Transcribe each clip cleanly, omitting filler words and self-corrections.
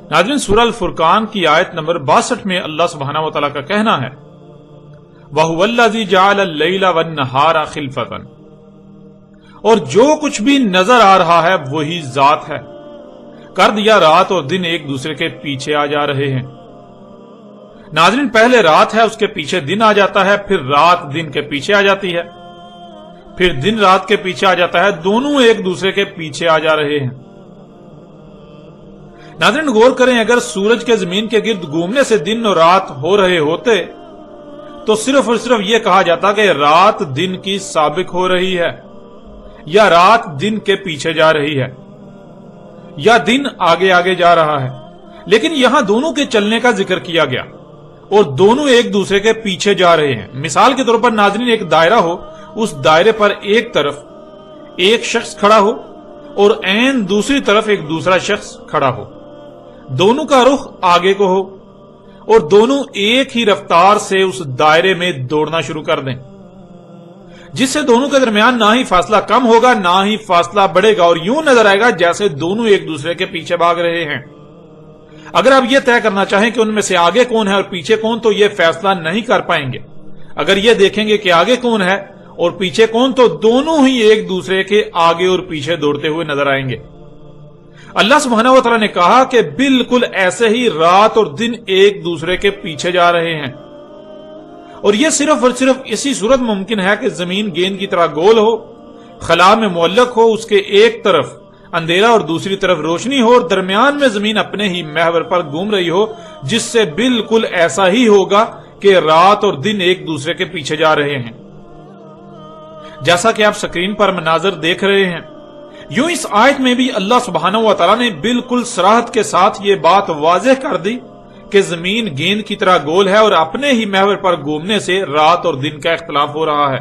ناظرین، سورہ الفرقان کی آیت نمبر 62 میں اللہ سبحانہ و تعالیٰ کا کہنا ہے وَهُوَ الَّذِي جَعَلَ اللَّيْلَ وَالنَّهَارَ خِلْفَةً، اور جو کچھ بھی نظر آ رہا ہے وہی ذات ہے، کر دیا رات اور دن ایک دوسرے کے پیچھے آ جا رہے ہیں۔ ناظرین، پہلے رات ہے، اس کے پیچھے دن آ جاتا ہے، پھر رات دن کے پیچھے آ جاتی ہے، پھر دن رات کے پیچھے آ جاتا ہے، دونوں ایک دوسرے کے پیچھے آ جا رہے ہیں۔ ناظرین غور کریں، اگر سورج کے زمین کے گرد گھومنے سے دن اور رات ہو رہے ہوتے تو صرف اور صرف یہ کہا جاتا کہ رات دن کی سابق ہو رہی ہے، یا رات دن کے پیچھے جا رہی ہے، یا دن آگے آگے جا رہا ہے۔ لیکن یہاں دونوں کے چلنے کا ذکر کیا گیا اور دونوں ایک دوسرے کے پیچھے جا رہے ہیں۔ مثال کے طور پر ناظرین، ایک دائرہ ہو، اس دائرے پر ایک طرف ایک شخص کھڑا ہو اور عین دوسری طرف ایک دوسرا شخص کھڑا ہو، دونوں کا رخ آگے کو ہو اور دونوں ایک ہی رفتار سے اس دائرے میں دوڑنا شروع کر دیں، جس سے دونوں کے درمیان نہ ہی فاصلہ کم ہوگا نہ ہی فاصلہ بڑھے گا، اور یوں نظر آئے گا جیسے دونوں ایک دوسرے کے پیچھے بھاگ رہے ہیں۔ اگر آپ یہ طے کرنا چاہیں کہ ان میں سے آگے کون ہے اور پیچھے کون، تو یہ فیصلہ نہیں کر پائیں گے۔ اگر یہ دیکھیں گے کہ آگے کون ہے اور پیچھے کون، تو دونوں ہی ایک دوسرے کے آگے اور پیچھے دوڑتے ہوئے نظر آئیں گے۔ اللہ سبحانہ و تعالیٰ نے کہا کہ بالکل ایسے ہی رات اور دن ایک دوسرے کے پیچھے جا رہے ہیں، اور یہ صرف اور صرف اسی صورت ممکن ہے کہ زمین گیند کی طرح گول ہو، خلا میں معلق ہو، اس کے ایک طرف اندھیرا اور دوسری طرف روشنی ہو، اور درمیان میں زمین اپنے ہی محور پر گھوم رہی ہو، جس سے بالکل ایسا ہی ہوگا کہ رات اور دن ایک دوسرے کے پیچھے جا رہے ہیں۔ جیسا کہ آپ سکرین پر مناظر دیکھ رہے ہیں، یوں اس آیت میں بھی اللہ سبحانہ و تعالیٰ نے بالکل صراحت کے ساتھ یہ بات واضح کر دی کہ زمین گیند کی طرح گول ہے اور اپنے ہی محور پر گھومنے سے رات اور دن کا اختلاف ہو رہا ہے۔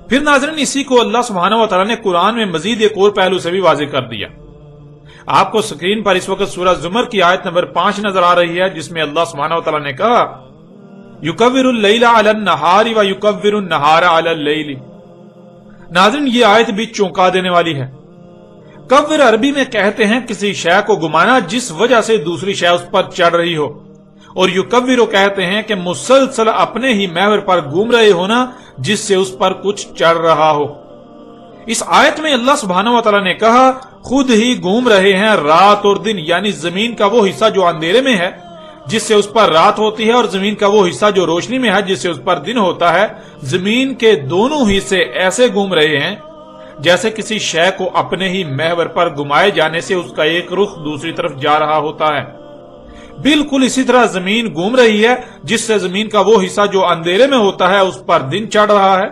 پھر ناظرین، اسی کو اللہ سبحانہ و تعالیٰ نے قرآن میں مزید ایک اور پہلو سے بھی واضح کر دیا۔ آپ کو سکرین پر اس وقت سورہ زمر کی آیت نمبر 5 نظر آ رہی ہے، جس میں اللہ سبحانہ و تعالیٰ نے کہا یُکَوِّرُ اللَّيْلَ عَلَى النَّهَارِ وَيُكَوِّرُ النَّهَارَ عَلَى اللَّيْلِ۔ ناظرین، یہ آیت بھی چونکا دینے والی ہے۔ کور عربی میں کہتے ہیں کسی شے کو گھمانا جس وجہ سے دوسری شے اس پر چڑھ رہی ہو، اور یکورو کہتے ہیں کہ مسلسل اپنے ہی محور پر گھوم رہے ہونا جس سے اس پر کچھ چڑھ رہا ہو۔ اس آیت میں اللہ سبحانہ و تعالیٰ نے کہا خود ہی گھوم رہے ہیں رات اور دن، یعنی زمین کا وہ حصہ جو اندھیرے میں ہے جس سے اس پر رات ہوتی ہے، اور زمین کا وہ حصہ جو روشنی میں ہے جس سے اس پر دن ہوتا ہے۔ زمین کے دونوں حصے ایسے گھوم رہے ہیں جیسے کسی شے کو اپنے ہی محور پر گھمائے جانے سے اس کا ایک رخ دوسری طرف جا رہا ہوتا ہے۔ بالکل اسی طرح زمین گھوم رہی ہے جس سے زمین کا وہ حصہ جو اندھیرے میں ہوتا ہے اس پر دن چڑھ رہا ہے،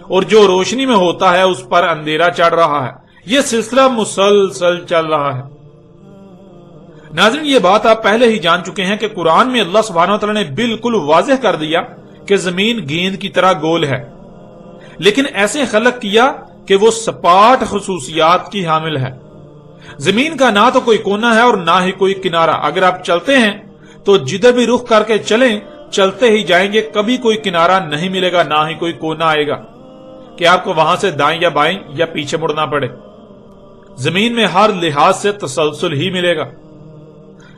اور جو روشنی میں ہوتا ہے اس پر اندھیرا چڑھ رہا ہے۔ یہ سلسلہ مسلسل چل رہا ہے۔ ناظرین، یہ بات آپ پہلے ہی جان چکے ہیں کہ قرآن میں اللہ سبحانہ و تعالیٰ نے بالکل واضح کر دیا کہ زمین گیند کی طرح گول ہے، لیکن ایسے خلق کیا کہ وہ سپاٹ خصوصیات کی حامل ہے۔ زمین کا نہ تو کوئی کونا ہے اور نہ ہی کوئی کنارہ۔ اگر آپ چلتے ہیں تو جدھر بھی رخ کر کے چلیں، چلتے ہی جائیں گے، کبھی کوئی کنارہ نہیں ملے گا، نہ ہی کوئی کونا آئے گا کہ آپ کو وہاں سے دائیں یا بائیں یا پیچھے مڑنا پڑے۔ زمین میں ہر لحاظ سے تسلسل ہی ملے گا۔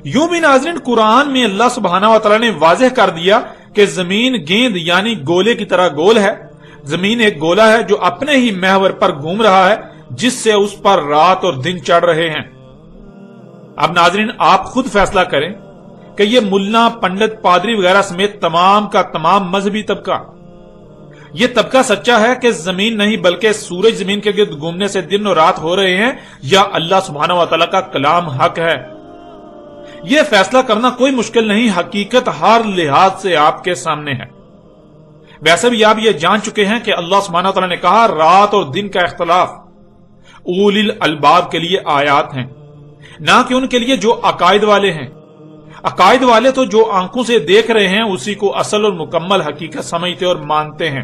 یوں بھی ناظرین، قرآن میں اللہ سبحانہ و تعالیٰ نے واضح کر دیا کہ زمین گیند یعنی گولے کی طرح گول ہے۔ زمین ایک گولا ہے جو اپنے ہی محور پر گھوم رہا ہے جس سے اس پر رات اور دن چڑھ رہے ہیں۔ اب ناظرین، آپ خود فیصلہ کریں کہ یہ ملا، پنڈت، پادری وغیرہ سمیت تمام کا تمام مذہبی طبقہ، یہ طبقہ سچا ہے کہ زمین نہیں بلکہ سورج زمین کے گرد گھومنے سے دن اور رات ہو رہے ہیں، یا اللہ سبحانہ و تعالیٰ کا کلام حق ہے؟ یہ فیصلہ کرنا کوئی مشکل نہیں، حقیقت ہر لحاظ سے آپ کے سامنے ہے۔ ویسے بھی آپ یہ جان چکے ہیں کہ اللہ سبحانہ وتعالی نے کہا رات اور دن کا اختلاف اولی الالباب کے لیے آیات ہیں، نہ کہ ان کے لیے جو عقائد والے ہیں۔ عقائد والے تو جو آنکھوں سے دیکھ رہے ہیں اسی کو اصل اور مکمل حقیقت سمجھتے اور مانتے ہیں۔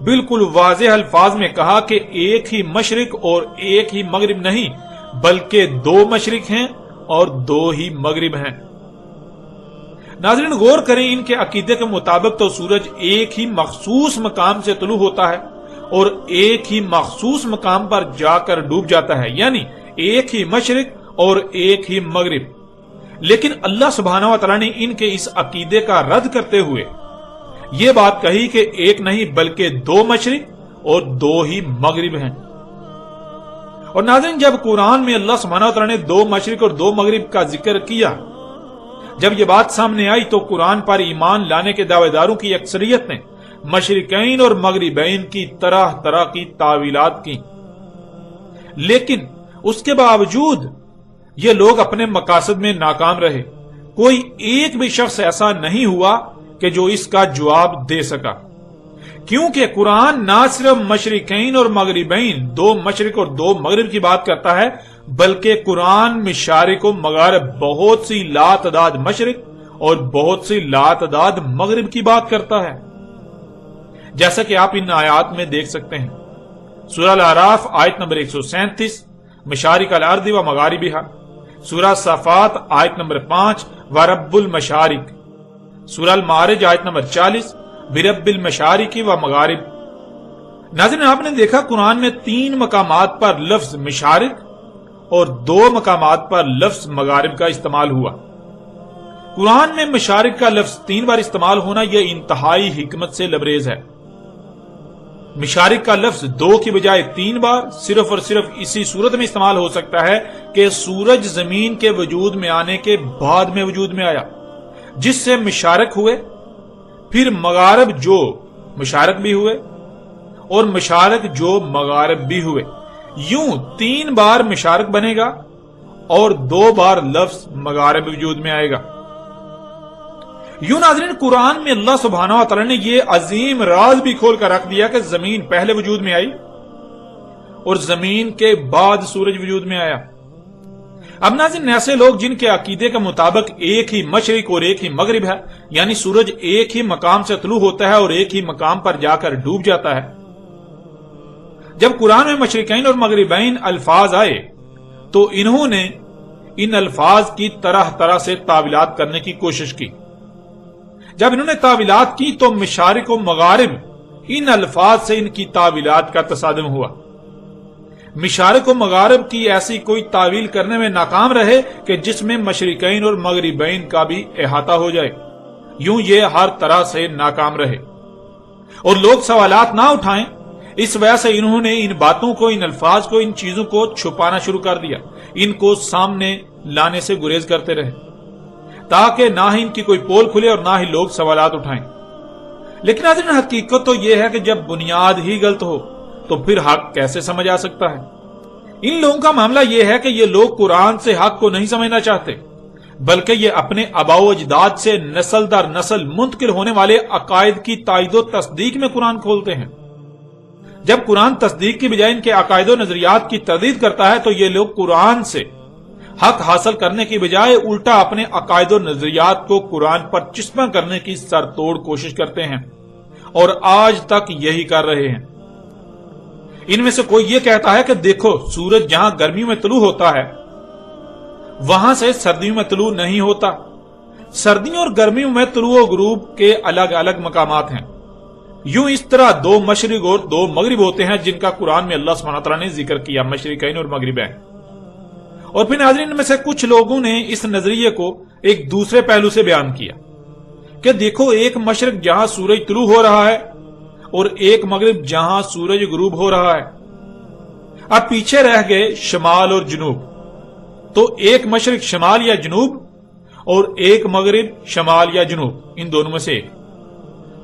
بالکل واضح الفاظ میں کہا کہ ایک ہی مشرق اور ایک ہی مغرب نہیں بلکہ دو مشرق ہیں اور دو ہی مغرب ہیں۔ ناظرین غور کریں، ان کے عقیدے کے مطابق تو سورج ایک ہی مخصوص مقام سے طلوع ہوتا ہے اور ایک ہی مخصوص مقام پر جا کر ڈوب جاتا ہے، یعنی ایک ہی مشرق اور ایک ہی مغرب۔ لیکن اللہ سبحانہ و تعالیٰ نے ان کے اس عقیدے کا رد کرتے ہوئے یہ بات کہی کہ ایک نہیں بلکہ دو مشرق اور دو ہی مغرب ہیں۔ اور ناظرین جب قرآن میں اللہ سبحانہ و تعالیٰ نے دو مشرق اور دو مغرب کا ذکر کیا، جب یہ بات سامنے آئی تو قرآن پر ایمان لانے کے دعوے داروں کی اکثریت نے مشرقین اور مغربین کی طرح طرح کی تعویلات کی، لیکن اس کے باوجود یہ لوگ اپنے مقاصد میں ناکام رہے۔ کوئی ایک بھی شخص ایسا نہیں ہوا کہ جو اس کا جواب دے سکا، کیونکہ قرآن نہ صرف مشرقین اور مغربین، دو مشرق اور دو مغرب کی بات کرتا ہے، بلکہ قرآن مشارق و مغارب، بہت سی لاتعداد مشرق اور بہت سی لاتعداد مغرب کی بات کرتا ہے، جیسا کہ آپ ان آیات میں دیکھ سکتے ہیں۔ سورہ الاعراف آیت نمبر 137 مشارق الارض و مغاربہا، سورہ صافات آیت نمبر 5 ورب المشارق، سورہ المعارج آیت نمبر 40 برب المشارق و مغارب۔ ناظرین آپ نے دیکھا قرآن میں 3 مقامات پر لفظ مشارق اور 2 مقامات پر لفظ مغارب کا استعمال ہوا۔ قرآن میں مشارق کا لفظ 3 بار استعمال ہونا یہ انتہائی حکمت سے لبریز ہے۔ مشارق کا لفظ 2 کی بجائے 3 بار صرف اور صرف اسی صورت میں استعمال ہو سکتا ہے کہ سورج زمین کے وجود میں آنے کے بعد میں وجود میں آیا، جس سے مشارق ہوئے، پھر مغارب جو مشارق بھی ہوئے اور مشارق جو مغارب بھی ہوئے۔ یوں 3 بار مشارق بنے گا اور 2 بار لفظ مغارب وجود میں آئے گا۔ یوں ناظرین قرآن میں اللہ سبحانہ و تعالی نے یہ عظیم راز بھی کھول کر رکھ دیا کہ زمین پہلے وجود میں آئی اور زمین کے بعد سورج وجود میں آیا۔ اب ناظرین ایسے لوگ جن کے عقیدے کے مطابق ایک ہی مشرق اور ایک ہی مغرب ہے، یعنی سورج ایک ہی مقام سے طلوع ہوتا ہے اور ایک ہی مقام پر جا کر ڈوب جاتا ہے، جب قرآن میں مشرقین اور مغربین الفاظ آئے تو انہوں نے ان الفاظ کی طرح طرح سے تعویلات کرنے کی کوشش کی۔ جب انہوں نے تعویلات کی تو مشارق و مغارب ان الفاظ سے ان کی تعویلات کا تصادم ہوا۔ مشارق و مغارب کی ایسی کوئی تعویل کرنے میں ناکام رہے کہ جس میں مشرقین اور مغربین کا بھی احاطہ ہو جائے، یوں یہ ہر طرح سے ناکام رہے اور لوگ سوالات نہ اٹھائیں۔ اس وجہ سے انہوں نے ان باتوں کو، ان الفاظ کو، ان چیزوں کو چھپانا شروع کر دیا، ان کو سامنے لانے سے گریز کرتے رہے تاکہ نہ ہی ان کی کوئی پول کھلے اور نہ ہی لوگ سوالات اٹھائیں۔ لیکن ناظرین حقیقت تو یہ ہے کہ جب بنیاد ہی غلط ہو تو پھر حق کیسے سمجھ آ سکتا ہے؟ ان لوگوں کا معاملہ یہ ہے کہ یہ لوگ قرآن سے حق کو نہیں سمجھنا چاہتے، بلکہ یہ اپنے آباء و اجداد سے نسل در نسل منتقل ہونے والے عقائد کی تائید و تصدیق میں قرآن کھولتے ہیں۔ جب قرآن تصدیق کی بجائے ان کے عقائد و نظریات کی تردید کرتا ہے تو یہ لوگ قرآن سے حق حاصل کرنے کی بجائے الٹا اپنے عقائد و نظریات کو قرآن پر چسپاں کرنے کی سر توڑ کوشش کرتے ہیں، اور آج تک یہی کر رہے ہیں۔ ان میں سے کوئی یہ کہتا ہے کہ دیکھو سورج جہاں گرمیوں میں طلوع ہوتا ہے وہاں سے سردیوں میں طلوع نہیں ہوتا، سردیوں اور گرمیوں میں طلوع و غروب کے الگ الگ مقامات ہیں۔ یوں اس طرح 2 مشرق اور 2 مغرب ہوتے ہیں جن کا قرآن میں اللہ سبحانہ تعالیٰ نے ذکر کیا، مشرقین اور مغربین۔ اور پھر ناظرین میں سے کچھ لوگوں نے اس نظریے کو ایک دوسرے پہلو سے بیان کیا کہ دیکھو ایک مشرق جہاں سورج طلوع ہو رہا ہے اور ایک مغرب جہاں سورج غروب ہو رہا ہے۔ اب پیچھے رہ گئے شمال اور جنوب، تو ایک مشرق شمال یا جنوب اور ایک مغرب شمال یا جنوب، ان دونوں میں سے ایک۔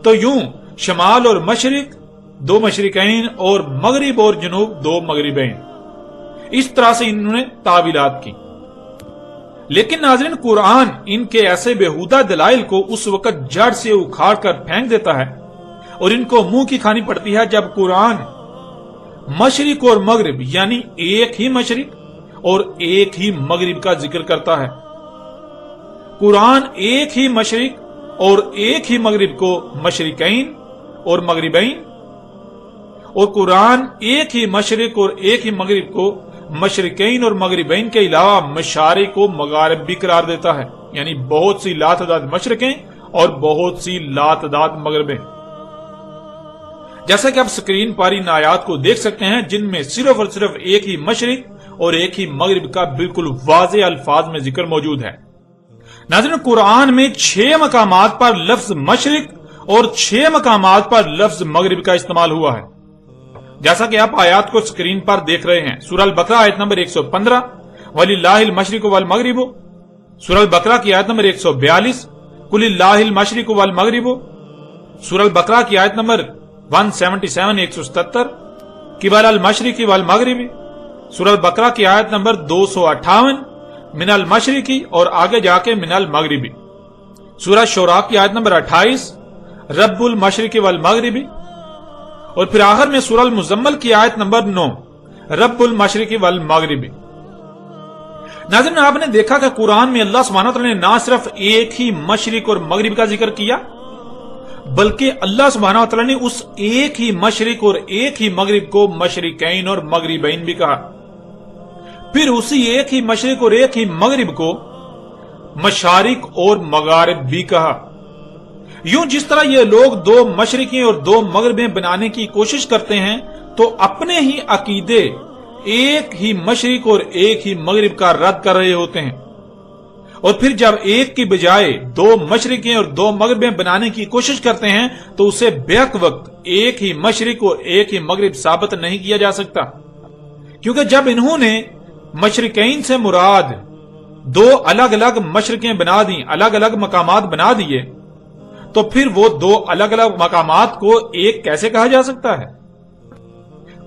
تو یوں شمال اور مشرق 2 مشرقین اور مغرب اور جنوب 2 مغربین، اس طرح سے انہوں نے تعویلات کی۔ لیکن ناظرین قرآن ان کے ایسے بےہودہ دلائل کو اس وقت جڑ سے اکھاڑ کر پھینک دیتا ہے اور ان کو منہ کی کھانی پڑتی ہے جب قرآن مشرق اور مغرب یعنی ایک ہی مشرق اور ایک ہی مغرب کا ذکر کرتا ہے۔ قرآن ایک ہی مشرق اور ایک ہی مغرب کو مشرقین اور مغربین اور قرآن ایک ہی مشرق اور ایک ہی مغرب کو مشرقین اور مغربین کے علاوہ مشارق و مغارب بھی قرار دیتا ہے، یعنی بہت سی لاتعداد مشرقیں اور بہت سی لاتعداد مغربیں۔ جیسا کہ آپ سکرین پر ان آیات کو دیکھ سکتے ہیں جن میں صرف اور صرف ایک ہی مشرق اور ایک ہی مغرب کا بالکل واضح الفاظ میں ذکر موجود ہے۔ ناظرین، قرآن میں 6 مقامات پر لفظ مشرق اور 6 مقامات پر لفظ مغرب کا استعمال ہوا ہے، جیسا کہ آپ آیات کو سکرین پر دیکھ رہے ہیں۔ سورہ البقرہ آیت نمبر 115 وَلِلَّهِ الْمَشْرِقُ وَالْمَغْرِبُ، سورہ البقرہ کی آیت نمبر 142 قُلِ اللَّهِ الْمَشْرِقُ وَالْمَغْرِبُ، سورہ البقرہ کی آیت نمبر 177 177 قِبَلَ الْمَشْرِقِ وَالْمَغْرِبِ، سورہ البقرہ کی آیت نمبر 258 من المشرقی اور آگے جا کے من المغربی، سورہ شعراء کی آیت نمبر 28 رب المشرق والمغربی، اور پھر آخر میں سورہ المزمل کی آیت نمبر 9 رب المشرق والمغربی۔ ناظرین، آپ نے دیکھا کہ قرآن میں اللہ سبحانہ وتعالی نے نہ صرف ایک ہی مشرق اور مغرب کا ذکر کیا، بلکہ اللہ سبحانہ وتعالی نے اس ایک ہی مشرق اور ایک ہی مغرب کو مشرقین اور مغربین بھی کہا، پھر اسی ایک ہی مشرق اور ایک ہی مغرب کو مشارق اور مغارب بھی کہا۔ یوں جس طرح یہ لوگ 2 مشرقیں اور 2 مغربیں بنانے کی کوشش کرتے ہیں تو اپنے ہی عقیدے ایک ہی مشرق اور ایک ہی مغرب کا رد کر رہے ہوتے ہیں، اور پھر جب ایک کی بجائے 2 مشرقیں اور 2 مغربیں بنانے کی کوشش کرتے ہیں تو اسے بیک وقت ایک ہی مشرق اور ایک ہی مغرب ثابت نہیں کیا جا سکتا، کیونکہ جب انہوں نے مشرقین سے مراد 2 الگ الگ مشرقیں بنا دیں، الگ الگ مقامات بنا دیے، تو پھر وہ 2 الگ الگ مقامات کو ایک کیسے کہا جا سکتا ہے؟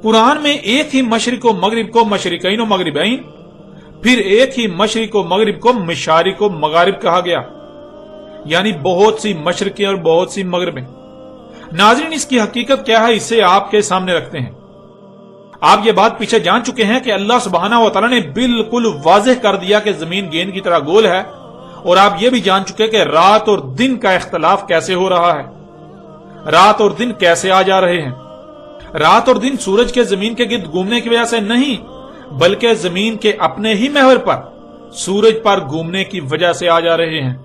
قرآن میں ایک ہی مشرق و مغرب کو مشرقین و مغربین، پھر ایک ہی مشرق و مغرب کو مشارق و مغارب کہا گیا، یعنی بہت سی مشرقیں اور بہت سی مغربیں۔ ناظرین، اس کی حقیقت کیا ہے اسے آپ کے سامنے رکھتے ہیں۔ آپ یہ بات پیچھے جان چکے ہیں کہ اللہ سبحانہ و تعالی نے بالکل واضح کر دیا کہ زمین گیند کی طرح گول ہے، اور آپ یہ بھی جان چکے کہ رات اور دن کا اختلاف کیسے ہو رہا ہے، رات اور دن کیسے آ جا رہے ہیں۔ رات اور دن سورج کے زمین کے گرد گھومنے کی وجہ سے نہیں، بلکہ زمین کے اپنے ہی محور پر سورج پر گھومنے کی وجہ سے آ جا رہے ہیں۔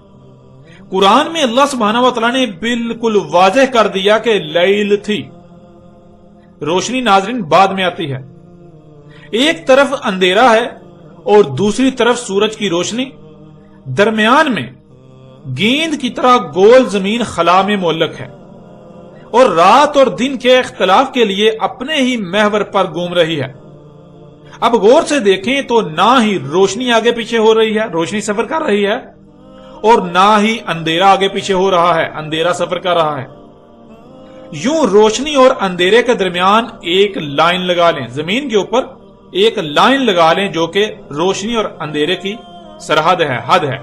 قرآن میں اللہ سبحانہ و تعالی نے بالکل واضح کر دیا کہ لیل تھی، روشنی ناظرین بعد میں آتی ہے۔ ایک طرف اندھیرا ہے اور دوسری طرف سورج کی روشنی، درمیان میں گیند کی طرح گول زمین خلا میں معلق ہے، اور رات اور دن کے اختلاف کے لیے اپنے ہی محور پر گھوم رہی ہے۔ اب غور سے دیکھیں تو نہ ہی روشنی آگے پیچھے ہو رہی ہے، روشنی سفر کر رہی ہے، اور نہ ہی اندھیرا آگے پیچھے ہو رہا ہے، اندھیرا سفر کر رہا ہے۔ یوں روشنی اور اندھیرے کے درمیان ایک لائن لگا لیں، زمین کے اوپر ایک لائن لگا لیں جو کہ روشنی اور اندھیرے کی سرحد ہے، حد ہے۔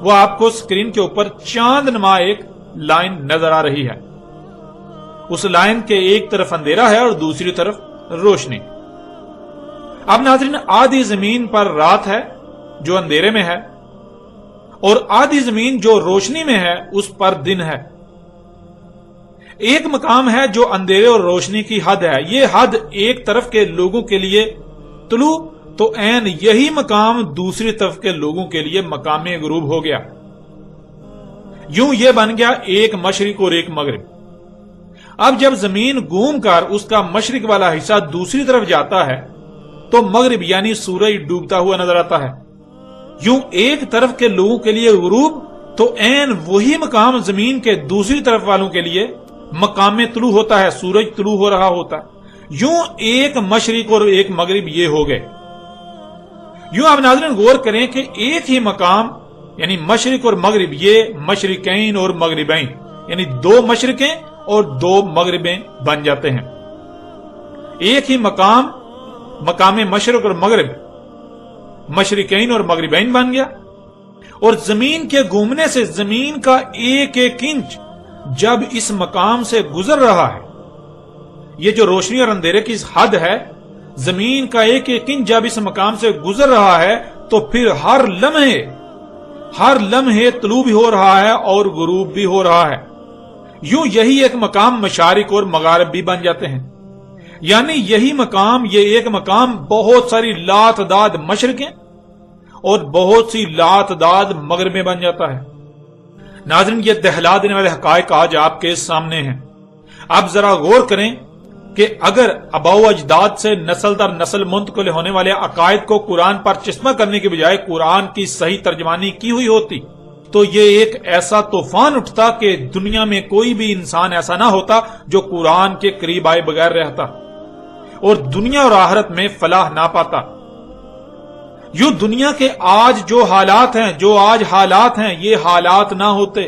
وہ آپ کو سکرین کے اوپر چاند نما ایک لائن نظر آ رہی ہے۔ اس لائن کے ایک طرف اندھیرا ہے اور دوسری طرف روشنی۔ اب ناظرین، آدھی زمین پر رات ہے جو اندھیرے میں ہے، اور آدھی زمین جو روشنی میں ہے اس پر دن ہے۔ ایک مقام ہے جو اندھیرے اور روشنی کی حد ہے، یہ حد ایک طرف کے لوگوں کے لیے طلوع، تو عین یہی مقام دوسری طرف کے لوگوں کے لیے مقام غروب ہو گیا۔ یوں یہ بن گیا ایک مشرق اور ایک مغرب۔ اب جب زمین گھوم کر اس کا مشرق والا حصہ دوسری طرف جاتا ہے تو مغرب یعنی سورج ڈوبتا ہوا نظر آتا ہے۔ یوں ایک طرف کے لوگوں کے لیے غروب، تو عین وہی مقام زمین کے دوسری طرف والوں کے لیے مقام طلوع ہوتا ہے، سورج طلوع ہو رہا ہوتا ہے۔ یوں ایک مشرق اور ایک مغرب یہ ہو گئے۔ یوں آپ ناظرین غور کریں کہ ایک ہی مقام یعنی مشرق اور مغرب، یہ مشرقین اور مغربین، یعنی 2 مشرقیں اور 2 مغربیں بن جاتے ہیں۔ ایک ہی مقام، مقام مشرق اور مغرب، مشرقین اور مغربین بن گیا۔ اور زمین کے گھومنے سے زمین کا ایک ایک انچ جب اس مقام سے گزر رہا ہے، یہ جو روشنی اور اندھیرے کی حد ہے، زمین کا ایک ایک انچ جب اس مقام سے گزر رہا ہے تو پھر ہر لمحے طلوع بھی ہو رہا ہے اور غروب بھی ہو رہا ہے۔ یوں یہی ایک مقام مشارق اور مغارب بھی بن جاتے ہیں۔ یعنی یہی مقام، یہ ایک مقام بہت ساری لاتعداد مشرقیں اور بہت سی لاتعداد مغربیں بن جاتا ہے۔ ناظرین، یہ دہلا دینے والے حقائق آج آپ کے سامنے ہیں۔ اب ذرا غور کریں کہ اگر آباء و اجداد سے نسل در نسل منتقل ہونے والے عقائد کو قرآن پر چشمہ کرنے کے بجائے قرآن کی صحیح ترجمانی کی ہوئی ہوتی تو یہ ایک ایسا طوفان اٹھتا کہ دنیا میں کوئی بھی انسان ایسا نہ ہوتا جو قرآن کے قریب آئے بغیر رہتا اور دنیا اور آخرت میں فلاح نہ پاتا۔ یوں دنیا کے آج جو حالات ہیں یہ حالات نہ ہوتے۔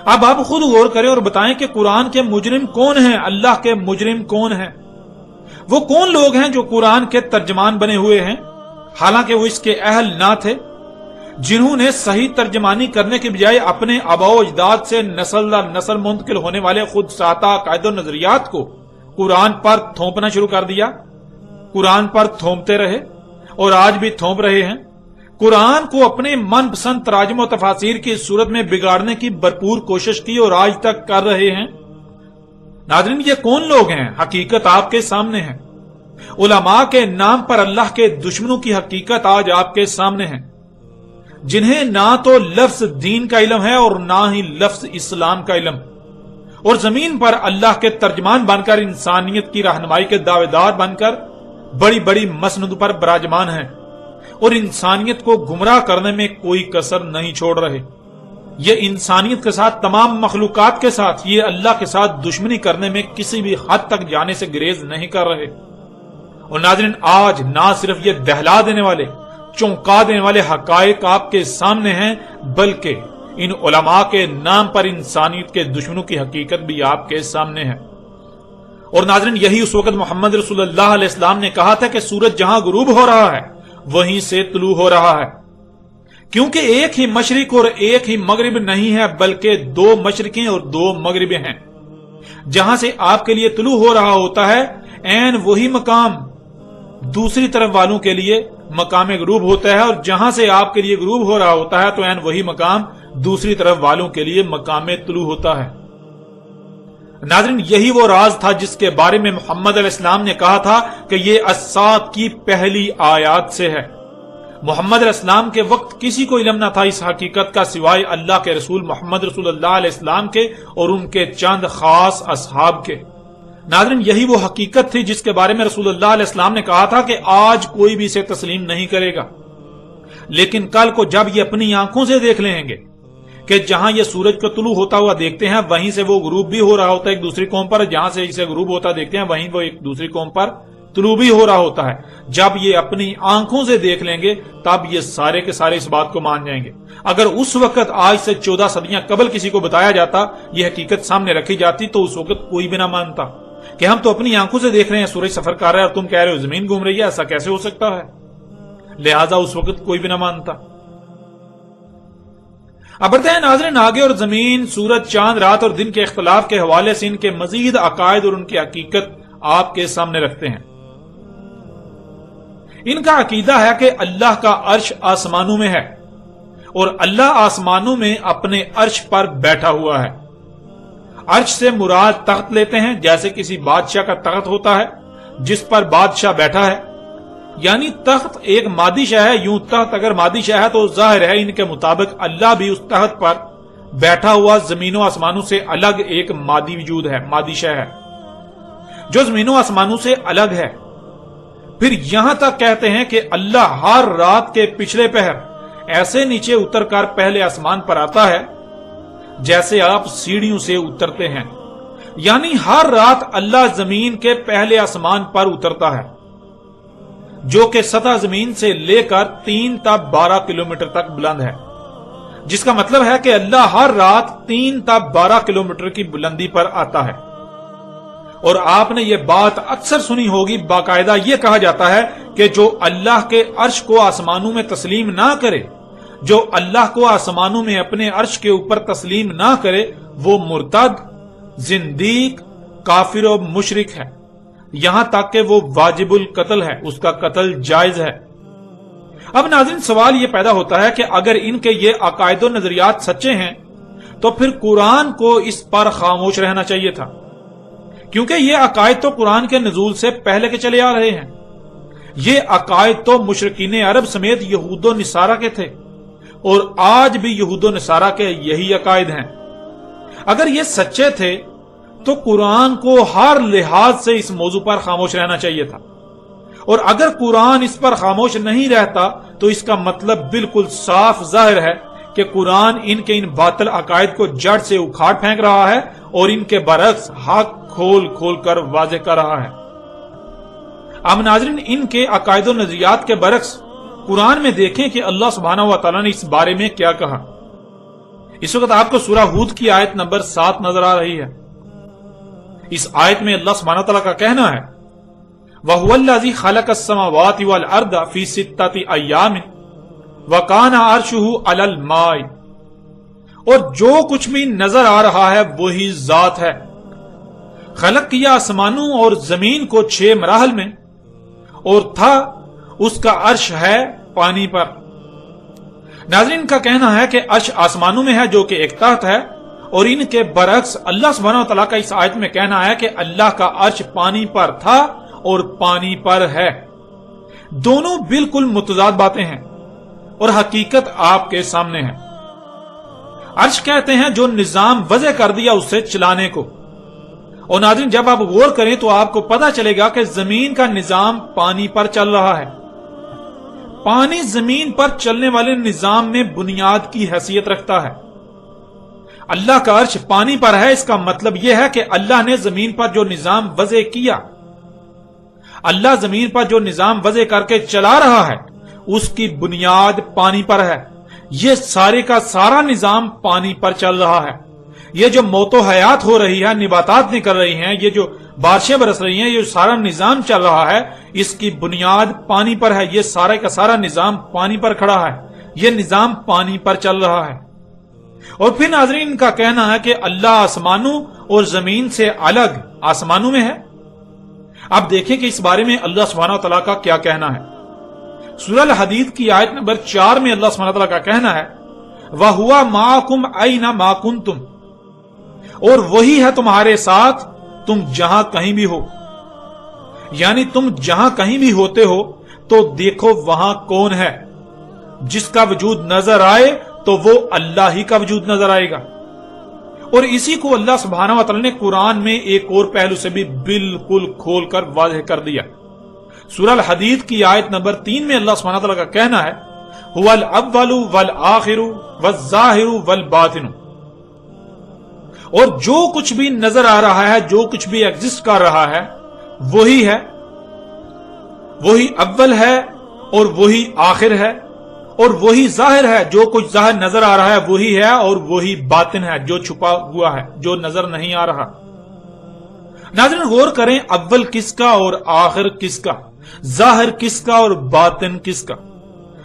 اب آپ خود غور کریں اور بتائیں کہ قرآن کے مجرم کون ہیں، اللہ کے مجرم کون ہیں؟ وہ کون لوگ ہیں جو قرآن کے ترجمان بنے ہوئے ہیں حالانکہ وہ اس کے اہل نہ تھے، جنہوں نے صحیح ترجمانی کرنے کے بجائے اپنے آباء و اجداد سے نسل در نسل منتقل ہونے والے خود ساتہ عقائد و نظریات کو قرآن پر تھوپنا شروع کر دیا، قرآن پر تھوپتے رہے اور آج بھی تھوپ رہے ہیں۔ قرآن کو اپنے من پسند تراجم و تفاسیر کی صورت میں بگاڑنے کی بھرپور کوشش کی اور آج تک کر رہے ہیں۔ ناظرین، یہ کون لوگ ہیں؟ حقیقت آپ کے سامنے ہے۔ علماء کے نام پر اللہ کے دشمنوں کی حقیقت آج آپ کے سامنے ہے، جنہیں نہ تو لفظ دین کا علم ہے اور نہ ہی لفظ اسلام کا علم، اور زمین پر اللہ کے ترجمان بن کر انسانیت کی رہنمائی کے دعوے دار بن کر بڑی بڑی مسند پر براجمان ہیں اور انسانیت کو گمراہ کرنے میں کوئی کسر نہیں چھوڑ رہے۔ یہ انسانیت کے ساتھ، تمام مخلوقات کے ساتھ، یہ اللہ کے ساتھ دشمنی کرنے میں کسی بھی حد تک جانے سے گریز نہیں کر رہے۔ اور ناظرین، آج نہ صرف یہ دہلا دینے والے، چونکا دینے والے حقائق آپ کے سامنے ہیں، بلکہ ان علماء کے نام پر انسانیت کے دشمنوں کی حقیقت بھی آپ کے سامنے ہے۔ اور ناظرین، یہی اس وقت محمد رسول اللہ علیہ السلام نے کہا تھا کہ سورج جہاں غروب ہو رہا ہے وہیں سے طلوع ہو رہا ہے، کیونکہ ایک ہی مشرق اور ایک ہی مغرب نہیں ہے بلکہ دو مشرقیں اور دو مغربیں ہیں۔ جہاں سے آپ کے لیے طلوع ہو رہا ہوتا ہے عین وہی مقام دوسری طرف والوں کے لیے مقام غروب ہوتا ہے، اور جہاں سے آپ کے لیے غروب ہو رہا ہوتا ہے تو عین وہی مقام دوسری طرف والوں کے لیے مقام طلوع ہوتا ہے۔ ناظرین، یہی وہ راز تھا جس کے بارے میں محمد علیہ السلام نے کہا تھا کہ یہ الصاد کی پہلی آیات سے ہے۔ محمد علیہ السلام کے وقت کسی کو علم نہ تھا اس حقیقت کا سوائے اللہ کے رسول محمد رسول اللہ علیہ السلام کے اور ان کے چند خاص اصحاب کے۔ ناظرین، یہی وہ حقیقت تھی جس کے بارے میں رسول اللہ علیہ السلام نے کہا تھا کہ آج کوئی بھی اسے تسلیم نہیں کرے گا، لیکن کل کو جب یہ اپنی آنکھوں سے دیکھ لیں گے کہ جہاں یہ سورج کو طلوع ہوتا ہوا دیکھتے ہیں وہیں سے وہ غروب بھی ہو رہا ہوتا ہے ایک دوسری قوم پر، جہاں سے اسے غروب ہوتا دیکھتے ہیں وہیں وہ ایک دوسری قوم پر طلوع بھی ہو رہا ہوتا ہے، جب یہ اپنی آنکھوں سے دیکھ لیں گے تب یہ سارے کے سارے اس بات کو مان جائیں گے۔ اگر اس وقت آج سے 14 صدیاں قبل کسی کو بتایا جاتا، یہ حقیقت سامنے رکھی جاتی، تو اس وقت کوئی بھی نہ مانتا کہ ہم تو اپنی آنکھوں سے دیکھ رہے ہیں سورج سفر کر رہا ہے اور تم کہہ رہے ہو زمین گھوم رہی ہے، ایسا کیسے ہو سکتا ہے؟ لہذا اس وقت کوئی بھی نہ مانتا۔ اب بڑھتے ہیں ناظرین آگے، اور زمین، سورج، چاند، رات اور دن کے اختلاف کے حوالے سے ان کے مزید عقائد اور ان کی حقیقت آپ کے سامنے رکھتے ہیں۔ ان کا عقیدہ ہے کہ اللہ کا عرش آسمانوں میں ہے اور اللہ آسمانوں میں اپنے عرش پر بیٹھا ہوا ہے۔ عرش سے مراد تخت لیتے ہیں، جیسے کسی بادشاہ کا تخت ہوتا ہے جس پر بادشاہ بیٹھا ہے، یعنی تخت ایک مادی شے ہے۔ یوں تخت اگر مادی شے ہے تو ظاہر ہے ان کے مطابق اللہ بھی اس تخت پر بیٹھا ہوا زمین و آسمانوں سے الگ ایک مادی وجود ہے، مادی شے ہے جو زمین و آسمانوں سے الگ ہے۔ پھر یہاں تک کہتے ہیں کہ اللہ ہر رات کے پچھلے پہر ایسے نیچے اتر کر پہلے آسمان پر آتا ہے جیسے آپ سیڑھیوں سے اترتے ہیں، یعنی ہر رات اللہ زمین کے پہلے آسمان پر اترتا ہے جو کہ سطح زمین سے لے کر 3 تا 12 کلومیٹر تک بلند ہے، جس کا مطلب ہے کہ اللہ ہر رات 3 تا 12 کلومیٹر کی بلندی پر آتا ہے۔ اور آپ نے یہ بات اکثر سنی ہوگی، باقاعدہ یہ کہا جاتا ہے کہ جو اللہ کے عرش کو آسمانوں میں تسلیم نہ کرے، جو اللہ کو آسمانوں میں اپنے عرش کے اوپر تسلیم نہ کرے، وہ مرتد، زندیق، کافر و مشرک ہے، یہاں تک کہ وہ واجب القتل ہے، اس کا قتل جائز ہے۔ اب ناظرین، سوال یہ پیدا ہوتا ہے کہ اگر ان کے یہ عقائد و نظریات سچے ہیں تو پھر قرآن کو اس پر خاموش رہنا چاہیے تھا، کیونکہ یہ عقائد تو قرآن کے نزول سے پہلے کے چلے آ رہے ہیں. یہ عقائد تو مشرکین عرب سمیت یہود و نصارہ کے تھے، اور آج بھی یہود و نصارہ کے یہی عقائد ہیں. اگر یہ سچے تھے تو قرآن کو ہر لحاظ سے اس موضوع پر خاموش رہنا چاہیے تھا، اور اگر قرآن اس پر خاموش نہیں رہتا تو اس کا مطلب بالکل صاف ظاہر ہے کہ قرآن ان کے ان باطل عقائد کو جڑ سے اکھاڑ پھینک رہا ہے اور ان کے برعکس حق کھول کھول کر واضح کر رہا ہے. اب ناظرین، ان کے عقائد و نظریات کے برعکس قرآن میں دیکھیں کہ اللہ سبحانہ و تعالیٰ نے اس بارے میں کیا کہا. اس وقت آپ کو سورہ ہود کی آیت نمبر 7 نظر آ رہی ہے. اس آیت میں اللہ سبحانہ و تعالیٰ کا کہنا ہے وَهُوَ الَّذِي خَلَقَ السَّمَاوَاتِ وَالْأَرْضَ فِي سِتَّةِ أَيَّامٍ وَكَانَ عَرْشُهُ عَلَى الْمَاءِ، اور جو کچھ بھی نظر آ رہا ہے وہی ذات ہے. خلق کیا آسمانوں اور زمین کو 6 مراحل میں، اور تھا اس کا عرش ہے پانی پر. ناظرین کا کہنا ہے کہ عرش آسمانوں میں ہے جو کہ ایک تخت ہے، اور ان کے برعکس اللہ سبحانہ و تعالیٰ کا اس آیت میں کہنا ہے کہ اللہ کا عرش پانی پر تھا اور پانی پر ہے. دونوں بالکل متضاد باتیں ہیں اور حقیقت آپ کے سامنے ہے. عرش کہتے ہیں جو نظام وضع کر دیا اسے چلانے کو. اور ناظرین، جب آپ غور کریں تو آپ کو پتہ چلے گا کہ زمین کا نظام پانی پر چل رہا ہے. پانی زمین پر چلنے والے نظام میں بنیاد کی حیثیت رکھتا ہے. اللہ کا عرش پانی پر ہے، اس کا مطلب یہ ہے کہ اللہ نے زمین پر جو نظام وضع کیا، اللہ زمین پر جو نظام وضع کر کے چلا رہا ہے اس کی بنیاد پانی پر ہے. یہ سارے کا سارا نظام پانی پر چل رہا ہے. یہ جو موت و حیات ہو رہی ہے، نباتات نکل رہی ہیں، یہ جو بارشیں برس رہی ہیں، یہ سارا نظام چل رہا ہے، اس کی بنیاد پانی پر ہے. یہ سارے کا سارا نظام پانی پر کھڑا ہے، یہ نظام پانی پر چل رہا ہے. اور پھر ناظرین کا کہنا ہے کہ اللہ آسمانوں اور زمین سے الگ آسمانوں میں ہے. اب دیکھیں کہ اس بارے میں اللہ سبحانہ وتعالی کا کیا کہنا ہے. سورہ الحدید کی آیت نمبر 4 میں اللہ سبحانہ وتعالی کا کہنا ہے وَهُوَ مَعَكُمْ أَيْنَ مَا كُنْتُمْ، اور وہی ہے تمہارے ساتھ تم جہاں کہیں بھی ہو. یعنی تم جہاں کہیں بھی ہوتے ہو تو دیکھو وہاں کون ہے. جس کا وجود نظر آئے تو وہ اللہ ہی کا وجود نظر آئے گا. اور اسی کو اللہ سبحانہ و تعالی نے قرآن میں ایک اور پہلو سے بھی بالکل کھول کر واضح کر دیا. سورہ الحدید کی آیت نمبر 3 میں اللہ سبحانہ و تعالی کا کہنا ہے هُوَ الْأَوَّلُ وَالْآخِرُ وَالظَّاهِرُ وَالْبَاطِنُ، اور جو کچھ بھی نظر آ رہا ہے، جو کچھ بھی ایگزسٹ کر رہا ہے وہی ہے، وہی اول ہے اور وہی آخر ہے، اور وہی ظاہر ہے. جو کچھ ظاہر نظر آ رہا ہے وہی ہے، اور وہی باطن ہے جو چھپا ہوا ہے، جو نظر نہیں آ رہا. ناظرین غور کریں، اول کس کا اور آخر کس کا، ظاہر کس کا اور باطن کس کا.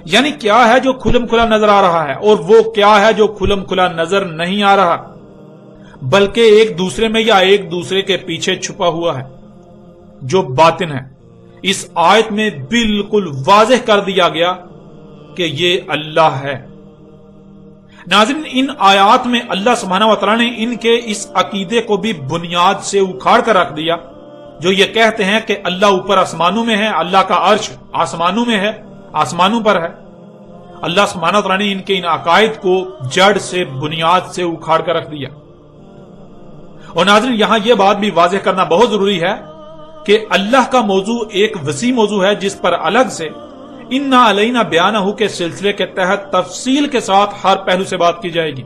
یعنی کیا ہے جو کھلم کھلا نظر آ رہا ہے، اور وہ کیا ہے جو کھلم کھلا نظر نہیں آ رہا، بلکہ ایک دوسرے میں یا ایک دوسرے کے پیچھے چھپا ہوا ہے، جو باطن ہے. اس آیت میں بالکل واضح کر دیا گیا کہ یہ اللہ ہے. ناظرین ان آیات میں اللہ سبحانہ و تعالی نے ان کے اس عقیدے کو بھی بنیاد سے اکھاڑ کر رکھ دیا، جو یہ کہتے ہیں کہ اللہ اوپر آسمانوں میں ہے، اللہ کا عرش آسمانوں میں ہے، آسمانوں پر ہے. اللہ سبحانہ و تعالی نے ان کے ان عقائد کو جڑ سے بنیاد سے اکھاڑ کر رکھ دیا. اور ناظرین یہاں یہ بات بھی واضح کرنا بہت ضروری ہے کہ اللہ کا موضوع ایک وسیع موضوع ہے جس پر الگ سے اِنَّا عَلَيْنَا بِيَانَهُ کے سلسلے کے تحت تفصیل کے ساتھ ہر پہلو سے بات کی جائے گی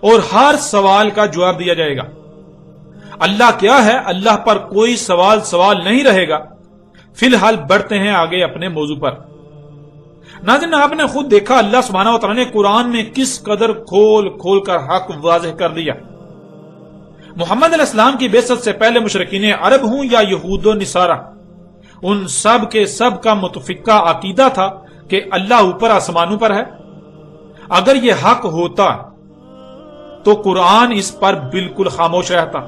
اور ہر سوال کا جواب دیا جائے گا. اللہ کیا ہے، اللہ پر کوئی سوال نہیں رہے گا. فی الحال بڑھتے ہیں آگے اپنے موضوع پر. ناظرین آپ نے خود دیکھا اللہ سبحانہ و تعالی نے قرآن میں کس قدر کھول کھول کر حق واضح کر دیا. محمد علیہ السلام کی بعثت سے پہلے مشرکین عرب ہوں یا یہود و نصارہ، ان سب کے سب کا متفقہ عقیدہ تھا کہ اللہ اوپر آسمانوں پر ہے. اگر یہ حق ہوتا تو قرآن اس پر بالکل خاموش رہتا.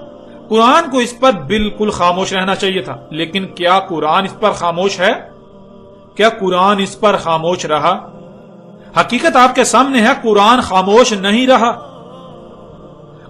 قرآن کو اس پر بالکل خاموش رہنا چاہیے تھا. لیکن کیا قرآن اس پر خاموش ہے؟ کیا قرآن اس پر خاموش رہا؟ حقیقت آپ کے سامنے ہے، قرآن خاموش نہیں رہا.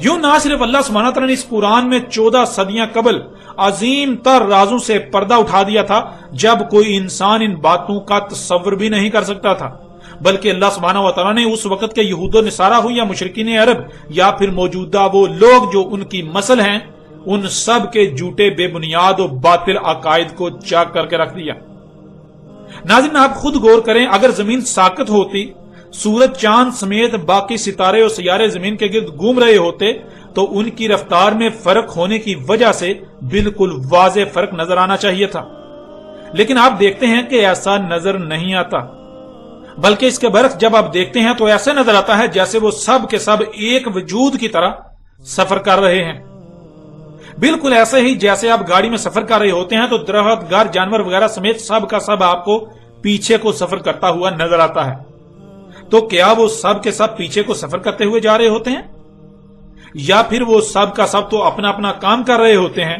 یوں نہ صرف اللہ سبحانہ تعالیٰ نے اس قرآن میں 14 صدیاں قبل عظیم تر رازوں سے پردہ اٹھا دیا تھا جب کوئی انسان ان باتوں کا تصور بھی نہیں کر سکتا تھا، بلکہ اللہ سبحانہ و تعالیٰ نے اس وقت کے یہود و نصارہ ہو یا مشرکین عرب یا پھر موجودہ وہ لوگ جو ان کی مسل ہیں، ان سب کے جھوٹے بے بنیاد و باطل عقائد کو چاک کر کے رکھ دیا۔ ناظرین آپ خود غور کریں، اگر زمین ساکت ہوتی، سورج چاند سمیت باقی ستارے اور سیارے زمین کے گرد گھوم رہے ہوتے تو ان کی رفتار میں فرق ہونے کی وجہ سے بالکل واضح فرق نظر آنا چاہیے تھا، لیکن آپ دیکھتے ہیں کہ ایسا نظر نہیں آتا، بلکہ اس کے برعکس جب آپ دیکھتے ہیں تو ایسا نظر آتا ہے جیسے وہ سب کے سب ایک وجود کی طرح سفر کر رہے ہیں۔ بالکل ایسے ہی جیسے آپ گاڑی میں سفر کر رہے ہوتے ہیں تو درخت، گھر، جانور وغیرہ سمیت سب کا سب آپ کو پیچھے کو سفر کرتا ہوا نظر آتا ہے، تو کیا وہ سب کے سب پیچھے کو سفر کرتے ہوئے جا رہے ہوتے ہیں، یا پھر وہ سب کا سب تو اپنا اپنا کام کر رہے ہوتے ہیں،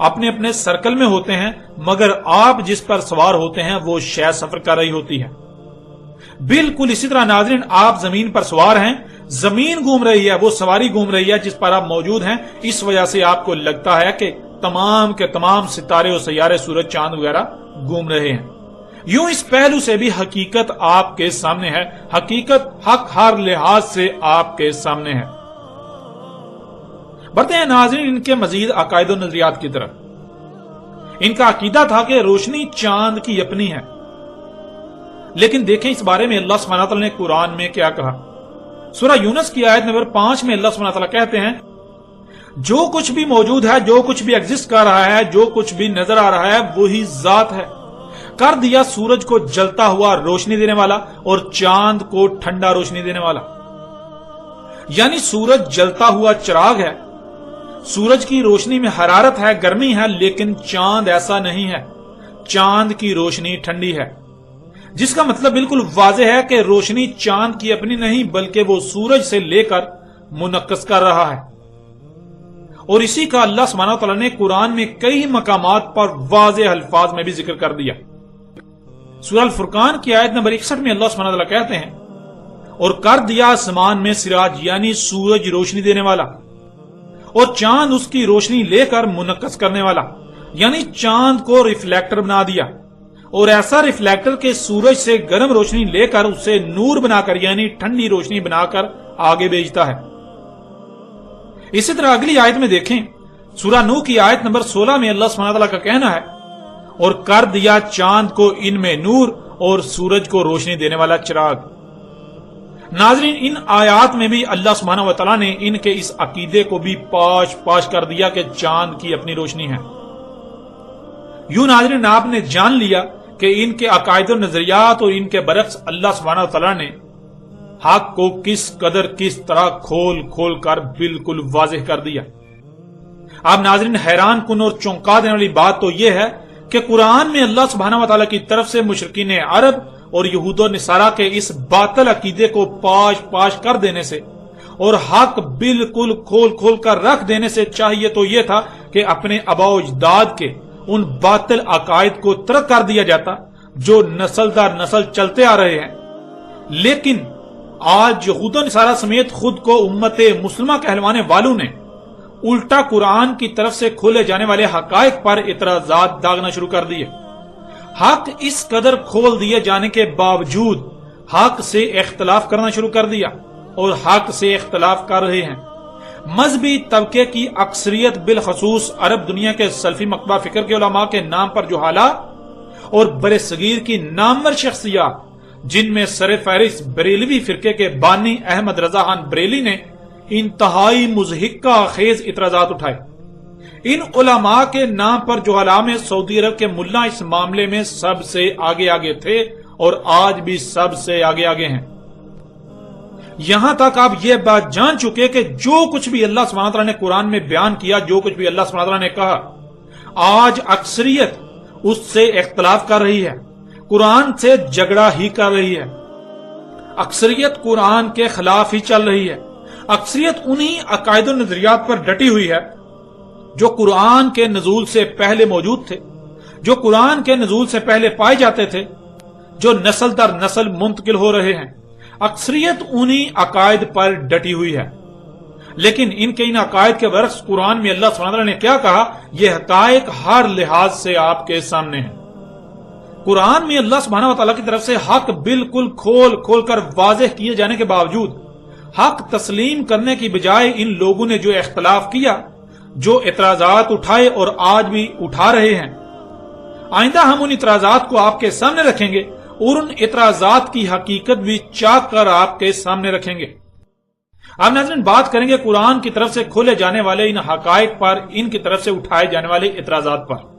اپنے اپنے سرکل میں ہوتے ہیں، مگر آپ جس پر سوار ہوتے ہیں وہ شے سفر کر رہی ہوتی ہے۔ بالکل اسی طرح ناظرین آپ زمین پر سوار ہیں، زمین گھوم رہی ہے، وہ سواری گھوم رہی ہے جس پر آپ موجود ہیں، اس وجہ سے آپ کو لگتا ہے کہ تمام کے تمام ستارے اور سیارے، سورج، چاند وغیرہ گھوم رہے ہیں۔ یوں اس پہلو سے بھی حقیقت آپ کے سامنے ہے، حقیقت حق ہر لحاظ سے آپ کے سامنے ہے۔ بڑھتے ہیں ناظرین ان کے مزید عقائد و نظریات کی طرف۔ ان کا عقیدہ تھا کہ روشنی چاند کی اپنی ہے، لیکن دیکھیں اس بارے میں اللہ سبحانہ تعالیٰ نے قرآن میں کیا کہا۔ سورہ یونس کی آیت نمبر 5 میں اللہ سبحانہ تعالیٰ کہتے ہیں، جو کچھ بھی موجود ہے، جو کچھ بھی ایگزسٹ کر رہا ہے، جو کچھ بھی نظر آ رہا ہے، وہی ذات ہے۔ کر دیا سورج کو جلتا ہوا روشنی دینے والا اور چاند کو ٹھنڈا روشنی دینے والا۔ یعنی سورج جلتا ہوا چراغ ہے، سورج کی روشنی میں حرارت ہے، گرمی ہے، لیکن چاند ایسا نہیں ہے، چاند کی روشنی ٹھنڈی ہے، جس کا مطلب بالکل واضح ہے کہ روشنی چاند کی اپنی نہیں بلکہ وہ سورج سے لے کر منعکس کر رہا ہے۔ اور اسی کا اللہ سبحانہ تعالیٰ نے قرآن میں کئی مقامات پر واضح الفاظ میں بھی ذکر کر دیا۔ سورہ الفرقان کی آیت نمبر 61 میں اللہ سبحانہ تعالیٰ کہتے ہیں، اور کر دیا آسمان میں سراج، یعنی سورج روشنی دینے والا، اور چاند اس کی روشنی لے کر منعکس کرنے والا، یعنی چاند کو ریفلیکٹر بنا دیا، اور ایسا ریفلیکٹر کہ سورج سے گرم روشنی لے کر اسے نور بنا کر یعنی ٹھنڈی روشنی بنا کر آگے بھیجتا ہے۔ اسی طرح اگلی آیت میں دیکھیں، سورہ نوح کی آیت نمبر 16 میں اللہ سبحانہ تعالیٰ کا کہنا ہے، اور کر دیا چاند کو ان میں نور اور سورج کو روشنی دینے والا چراغ۔ ناظرین ان آیات میں بھی اللہ سبحانہ و تعالیٰ نے ان کے اس عقیدے کو بھی پاش پاش کر دیا کہ چاند کی اپنی روشنی ہے۔ یوں ناظرین آپ نے جان لیا کہ ان کے عقائد و نظریات اور ان کے برعکس اللہ سبحانہ و تعالیٰ نے حق کو کس قدر کس طرح کھول کھول کر بالکل واضح کر دیا۔ آپ ناظرین حیران کن اور چونکا دینے والی بات تو یہ ہے کہ قرآن میں اللہ سبحانہ و تعالیٰ کی طرف سے مشرکین عرب اور یہود و نصارہ کے اس باطل عقیدے کو پاش پاش کر دینے سے اور حق بالکل کھول کھول کر رکھ دینے سے چاہیے تو یہ تھا کہ اپنے آباء و اجداد کے ان باطل عقائد کو ترک کر دیا جاتا جو نسل در نسل چلتے آ رہے ہیں، لیکن آج یہود و نصارہ سمیت خود کو امت مسلمہ کہلوانے والوں نے الٹا قرآن کی طرف سے کھولے جانے والے حقائق پر اعتراضات داغنا شروع کر دیے۔ حق اس قدر کھول دیے جانے کے باوجود حق سے اختلاف کرنا شروع کر دیا اور حق سے اختلاف کر رہے ہیں۔ مذہبی طبقے کی اکثریت بالخصوص عرب دنیا کے سلفی مکتبہ فکر کے علماء کے نام پر جو حالات اور بر صغیر کی نامور شخصیات جن میں سر فہرست بریلوی فرقے کے بانی احمد رضا خان بریلی نے انتہائی مضحکہ خیز اعتراضات اٹھائے، ان علماء کے نام پر جو علامہ سعودی عرب کے ملا اس معاملے میں سب سے آگے آگے تھے اور آج بھی سب سے آگے آگے ہیں۔ یہاں تک آپ یہ بات جان چکے کہ جو کچھ بھی اللہ سبحانہ تعالیٰ نے قرآن میں بیان کیا، جو کچھ بھی اللہ سبحانہ تعالیٰ نے کہا، آج اکثریت اس سے اختلاف کر رہی ہے، قرآن سے جھگڑا ہی کر رہی ہے، اکثریت قرآن کے خلاف ہی چل رہی ہے، اکثریت انہی عقائد و نظریات پر ڈٹی ہوئی ہے جو قرآن کے نزول سے پہلے موجود تھے، جو قرآن کے نزول سے پہلے پائے جاتے تھے، جو نسل در نسل منتقل ہو رہے ہیں، اکثریت انہی عقائد پر ڈٹی ہوئی ہے۔ لیکن ان کے ان عقائد کے برعکس قرآن میں اللہ سبحانہ وتعالی نے کیا کہا؟ یہ حقائق ہر لحاظ سے آپ کے سامنے ہیں۔ قرآن میں اللہ سبحانہ وتعالی کی طرف سے حق بالکل کھول کھول کر واضح کیے جانے کے باوجود حق تسلیم کرنے کی بجائے ان لوگوں نے جو اختلاف کیا، جو اعتراضات اٹھائے اور آج بھی اٹھا رہے ہیں، آئندہ ہم ان اعتراضات کو آپ کے سامنے رکھیں گے اور ان اعتراضات کی حقیقت بھی چاک کر آپ کے سامنے رکھیں گے۔ اب ناظرین بات کریں گے قرآن کی طرف سے کھولے جانے والے ان حقائق پر، ان کی طرف سے اٹھائے جانے والے اعتراضات پر۔